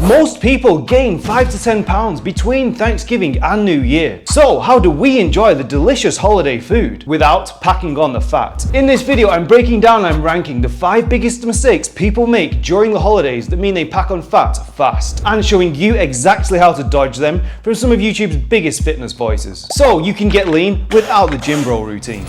Most people gain 5 to 10 pounds between Thanksgiving and New Year. So how do we enjoy the delicious holiday food without packing on the fat? In this video, I'm breaking down and ranking the 5 biggest mistakes people make during the holidays that mean they pack on fat fast, and showing you exactly how to dodge them from some of YouTube's biggest fitness voices, so you can get lean without the gym bro routine.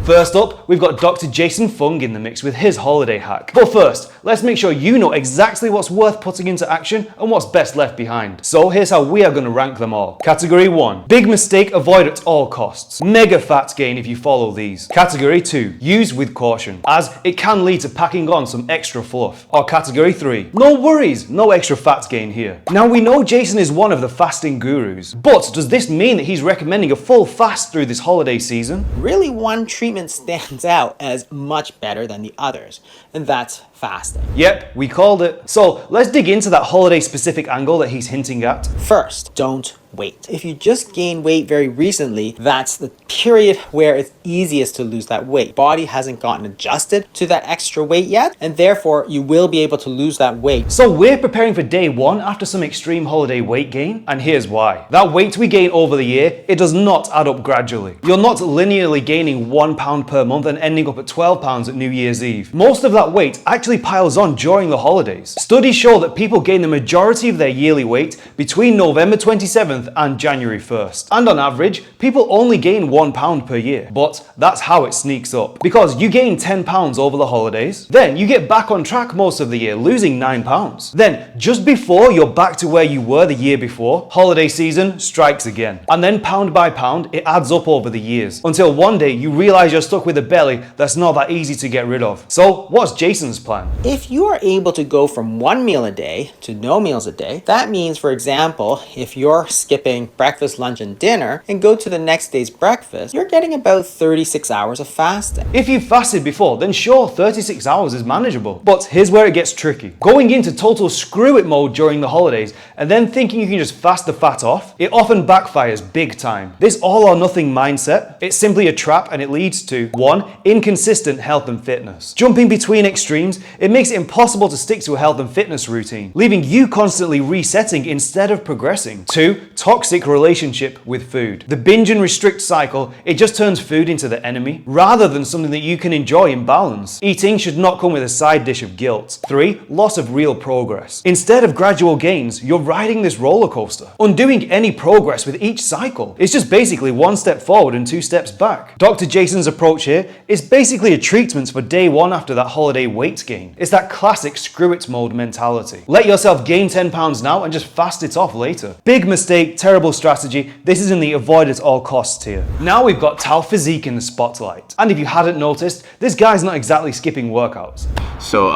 First up, we've got Dr. Jason Fung in the mix with his holiday hack. But first, let's make sure you know exactly what's worth putting into action and what's best left behind. So here's how we are going to rank them all. Category 1. Big mistake, avoid at all costs. Mega fat gain if you follow these. Category 2. Use with caution, as it can lead to packing on some extra fluff. Or Category 3. No worries, no extra fat gain here. Now we know Jason is one of the fasting gurus, but does this mean that he's recommending a full fast through this holiday season? Really, one treatment stands out as much better than the others, and that's fasting. Yep, we called it. So let's dig into that holiday specific angle that he's hinting at. First, don't wait. If you just gained weight very recently, that's the period where it's easiest to lose that weight. Body hasn't gotten adjusted to that extra weight yet, and therefore you will be able to lose that weight. So we're preparing for day 1 after some extreme holiday weight gain, and here's why. That weight we gain over the year, it does not add up gradually. You're not linearly gaining 1 pound per month and ending up at 12 pounds at New Year's Eve. Most of that weight actually piles on during the holidays. Studies show that people gain the majority of their yearly weight between November 27th and January 1st. And on average, people only gain 1 pound per year. But that's how it sneaks up. Because you gain 10 pounds over the holidays, then you get back on track most of the year, losing 9 pounds. Then, just before you're back to where you were the year before, holiday season strikes again. And then pound by pound, it adds up over the years. Until one day you realize you're stuck with a belly that's not that easy to get rid of. So, what's Jason's plan? If you are able to go from 1 meal a day to no meals a day, that means, for example, if you're skipping breakfast, lunch, and dinner and go to the next day's breakfast, you're getting about 36 hours of fasting. If you've fasted before, then sure, 36 hours is manageable. But here's where it gets tricky. Going into total screw it mode during the holidays and then thinking you can just fast the fat off, it often backfires big time. This all or nothing mindset, it's simply a trap, and it leads to 1. Inconsistent health and fitness. Jumping between extremes, it makes it impossible to stick to a health and fitness routine, leaving you constantly resetting instead of progressing. 2. Toxic relationship with food. The binge and restrict cycle, it just turns food into the enemy rather than something that you can enjoy in balance. Eating should not come with a side dish of guilt. 3. Loss of real progress. Instead of gradual gains, you're riding this roller coaster, undoing any progress with each cycle. It's just basically 1 step forward and 2 steps back. Dr. Jason's approach here is basically a treatment for day 1 after that holiday weight gain. It's that classic screw it mode mentality. Let yourself gain 10 pounds now and just fast it off later. Big mistake, terrible strategy. This is in the avoid at all costs tier. Now we've got Tal Physique in the spotlight. And if you hadn't noticed, this guy's not exactly skipping workouts. So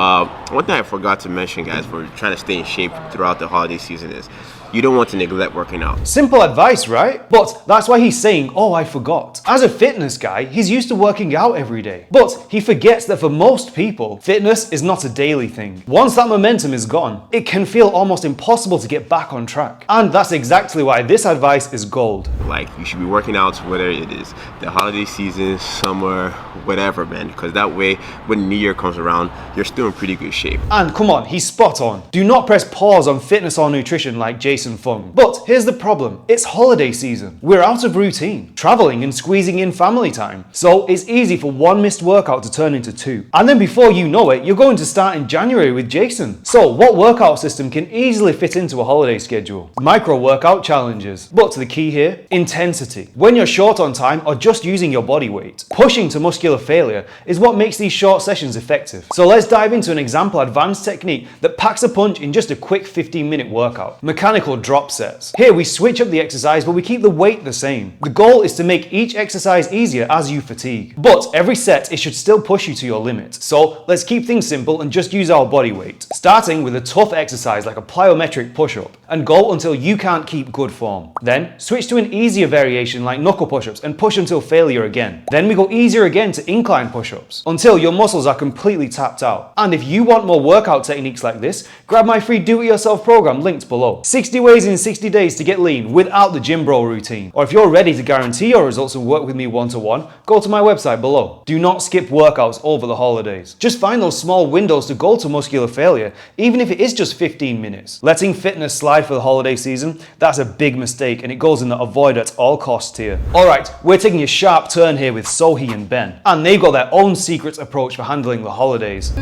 one thing I forgot to mention, guys, for trying to stay in shape throughout the holiday season is you don't want to neglect working out. Simple advice, right? But that's why he's saying, oh, I forgot. As a fitness guy, he's used to working out every day. But he forgets that for most people, fitness is not a daily thing. Once that momentum is gone, it can feel almost impossible to get back on track. And that's exactly why this advice is gold. Like, you should be working out whether it is the holiday season, summer, whatever, man. Because that way, when New Year comes around, you're still in pretty good shape. And come on, he's spot on. Do not press pause on fitness or nutrition like Jason Fung. But here's the problem. It's holiday season. We're out of routine, traveling and squeezing in family time. So it's easy for 1 missed workout to turn into 2. And then before you know it, you're going to start in January with Jason. So what workout system can easily fit into a holiday schedule? Micro workout challenges. But the key here, intensity. When you're short on time or just using your body weight, pushing to muscular failure is what makes these short sessions effective. So let's dive into an example advanced technique that packs a punch in just a quick 15-minute workout. Mechanical drop sets. Here we switch up the exercise, but we keep the weight the same. The goal is to make each exercise easier as you fatigue. But every set, it should still push you to your limit. So let's keep things simple and just use our body weight. Starting with a tough exercise like a plyometric push-up, and go until you can't keep good form. Then switch to an easier variation like knuckle push-ups and push until failure again. Then we go easier again to incline push-ups until your muscles are completely tapped out. And if you want more workout techniques like this, grab my free do-it-yourself program linked below. 60 60 ways in 60 days to get lean without the gym bro routine. Or if you're ready to guarantee your results and work with me one-to-one, go to my website below. Do not skip workouts over the holidays. Just find those small windows to go to muscular failure, even if it is just 15 minutes. Letting fitness slide for the holiday season, that's a big mistake, and it goes in the avoid at all costs tier. Alright, we're taking a sharp turn here with Sohee and Ben, and they've got their own secret approach for handling the holidays.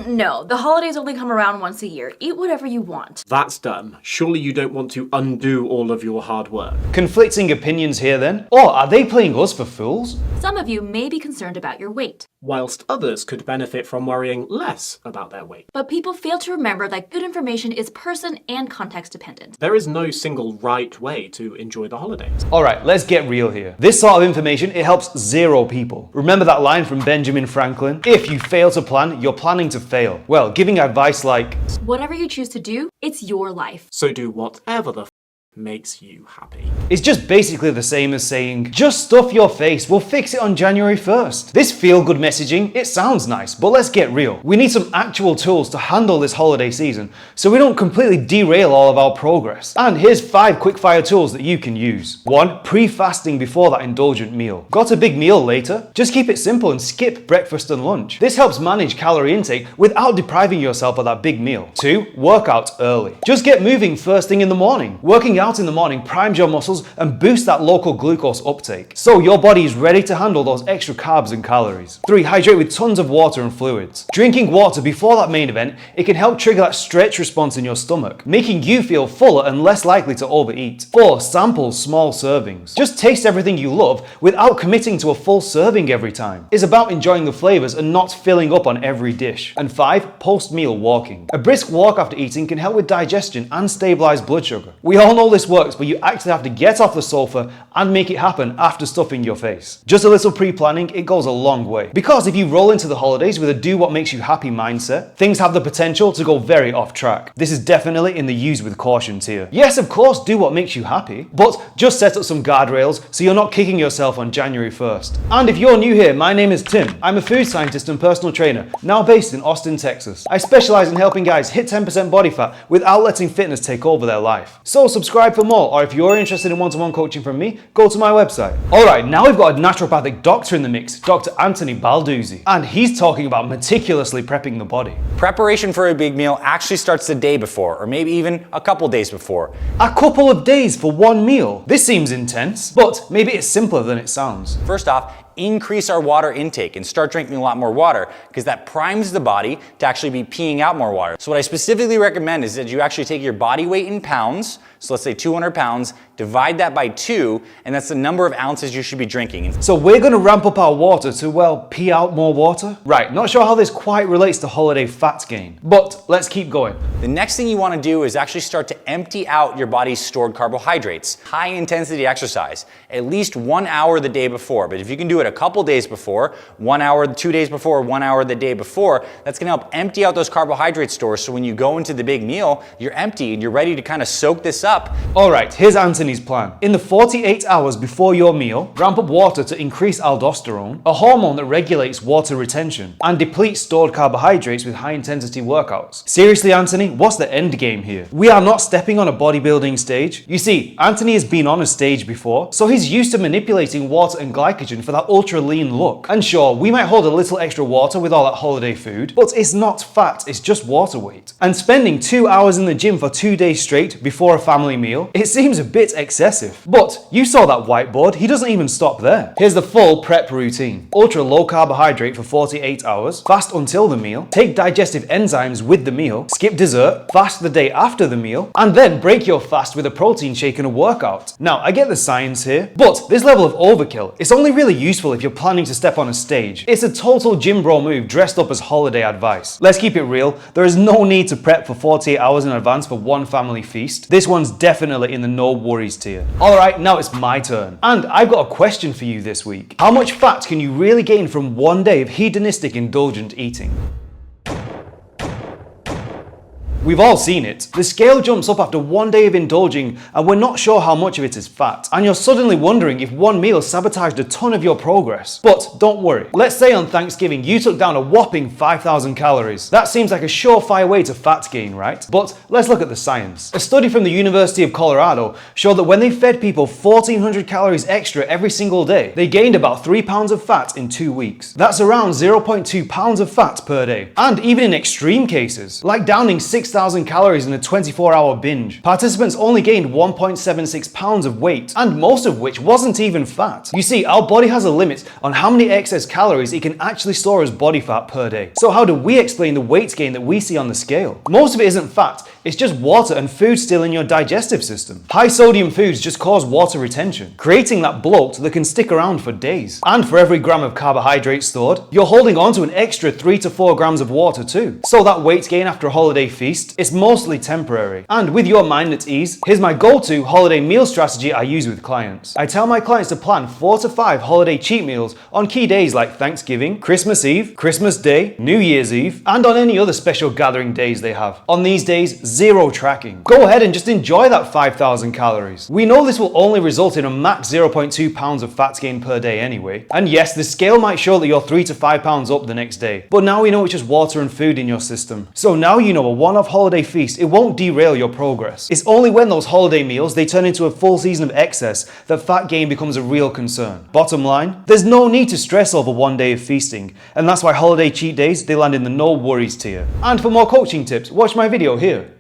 No, the holidays only come around once a year. Eat whatever you want. That's dumb. Surely you don't want to undo all of your hard work. Conflicting opinions here then? Or are they playing us for fools? Some of you may be concerned about your weight, Whilst others could benefit from worrying less about their weight. but people fail to remember that good information is person and context dependent. There is no single right way to enjoy the holidays. Alright, let's get real here. This sort of information, it helps 0 people. Remember that line from Benjamin Franklin? If you fail to plan, you're planning to fail. Well, giving advice like, Whatever you choose to do, it's your life. So do whatever the makes you happy. it's just basically the same as saying, just stuff your face, we'll fix it on January 1st. This feel-good messaging, it sounds nice, but let's get real. We need some actual tools to handle this holiday season, so we don't completely derail all of our progress. And here's 5 quickfire tools that you can use. 1. Pre-fasting before that indulgent meal. Got a big meal later? Just keep it simple and skip breakfast and lunch. This helps manage calorie intake without depriving yourself of that big meal. 2. Work out early. Just get moving first thing in the morning. Working out in the morning primes your muscles and boosts that local glucose uptake, so your body is ready to handle those extra carbs and calories. 3. Hydrate with tons of water and fluids. Drinking water before that main event, it can help trigger that stretch response in your stomach, making you feel fuller and less likely to overeat. 4. Sample small servings. Just taste everything you love without committing to a full serving every time. It's about enjoying the flavors and not filling up on every dish. And 5. Post-meal walking. A brisk walk after eating can help with digestion and stabilize blood sugar. We all know this works, but you actually have to get off the sofa and make it happen after stuffing your face. Just a little pre-planning, it goes a long way. Because if you roll into the holidays with a do what makes you happy mindset, things have the potential to go very off track. This is definitely in the use with caution tier. Yes, of course, do what makes you happy, but just set up some guardrails so you're not kicking yourself on January 1st. And if you're new here, my name is Tim. I'm a food scientist and personal trainer, now based in Austin, Texas. I specialize in helping guys hit 10% body fat without letting fitness take over their life. So subscribe for more, or if you're interested in one-to-one coaching from me, go to my website. Alright, now we've got a naturopathic doctor in the mix, Dr. Anthony Balduzzi, and he's talking about meticulously prepping the body. Preparation for a big meal actually starts the day before, or maybe even a couple days before. A couple of days for one meal? This seems intense, but maybe it's simpler than it sounds. First off, increase our water intake and start drinking a lot more water, because that primes the body to actually be peeing out more water. So what I specifically recommend is that you actually take your body weight in pounds, so let's say 200 pounds, divide that by 2, and that's the number of ounces you should be drinking. So we're going to ramp up our water to, well, pee out more water? Right, not sure how this quite relates to holiday fat gain, but let's keep going. The next thing you want to do is actually start to empty out your body's stored carbohydrates. High intensity exercise, at least 1 hour the day before, but if you can do it a couple days before, 1 hour 2 days before, 1 hour the day before, that's going to help empty out those carbohydrate stores, so when you go into the big meal, you're empty and you're ready to kind of soak this up. Alright, here's Anthony's plan. In the 48 hours before your meal, ramp up water to increase aldosterone, a hormone that regulates water retention, and deplete stored carbohydrates with high intensity workouts. Seriously, Anthony, what's the end game here? We are not stepping on a bodybuilding stage. You see, Anthony has been on a stage before, so he's used to manipulating water and glycogen for that ultra lean look. And sure, we might hold a little extra water with all that holiday food, but it's not fat, it's just water weight. And spending 2 hours in the gym for 2 days straight before a family meal, it seems a bit excessive. But you saw that whiteboard, he doesn't even stop there. Here's the full prep routine. Ultra low carbohydrate for 48 hours, fast until the meal, take digestive enzymes with the meal, skip dessert, fast the day after the meal, and then break your fast with a protein shake and a workout. Now, I get the science here, but this level of overkill, it's only really useful if you're planning to step on a stage. It's a total gym bro move dressed up as holiday advice. Let's keep it real, there is no need to prep for 48 hours in advance for one family feast. This one's definitely in the no worries tier. Alright, now it's my turn. And I've got a question for you this week. How much fat can you really gain from one day of hedonistic indulgent eating? We've all seen it. The scale jumps up after one day of indulging and we're not sure how much of it is fat. And you're suddenly wondering if one meal sabotaged a ton of your progress. But don't worry. Let's say on Thanksgiving you took down a whopping 5,000 calories. That seems like a surefire way to fat gain, right? But let's look at the science. A study from the University of Colorado showed that when they fed people 1,400 calories extra every single day, they gained about 3 pounds of fat in 2 weeks. That's around 0.2 pounds of fat per day. And even in extreme cases, like downing 6,000 calories in a 24-hour binge, participants only gained 1.76 pounds of weight, and most of which wasn't even fat. You see, our body has a limit on how many excess calories it can actually store as body fat per day. So how do we explain the weight gain that we see on the scale? Most of it isn't fat, it's just water and food still in your digestive system. High sodium foods just cause water retention, creating that bloat that can stick around for days. And for every gram of carbohydrates stored, you're holding on to an extra 3 to 4 grams of water too. So that weight gain after a holiday feast is mostly temporary. And with your mind at ease, here's my go-to holiday meal strategy I use with clients. I tell my clients to plan 4 to 5 holiday cheat meals on key days like Thanksgiving, Christmas Eve, Christmas Day, New Year's Eve, and on any other special gathering days they have. On these days, zero tracking. Go ahead and just enjoy that 5,000 calories. We know this will only result in a max 0.2 pounds of fat gain per day anyway. And yes, the scale might show that you're 3 to 5 pounds up the next day, but now we know it's just water and food in your system. So now you know a one-off holiday feast, it won't derail your progress. It's only when those holiday meals, they turn into a full season of excess that fat gain becomes a real concern. Bottom line, there's no need to stress over one day of feasting, and that's why holiday cheat days, they land in the no worries tier. And for more coaching tips, watch my video here.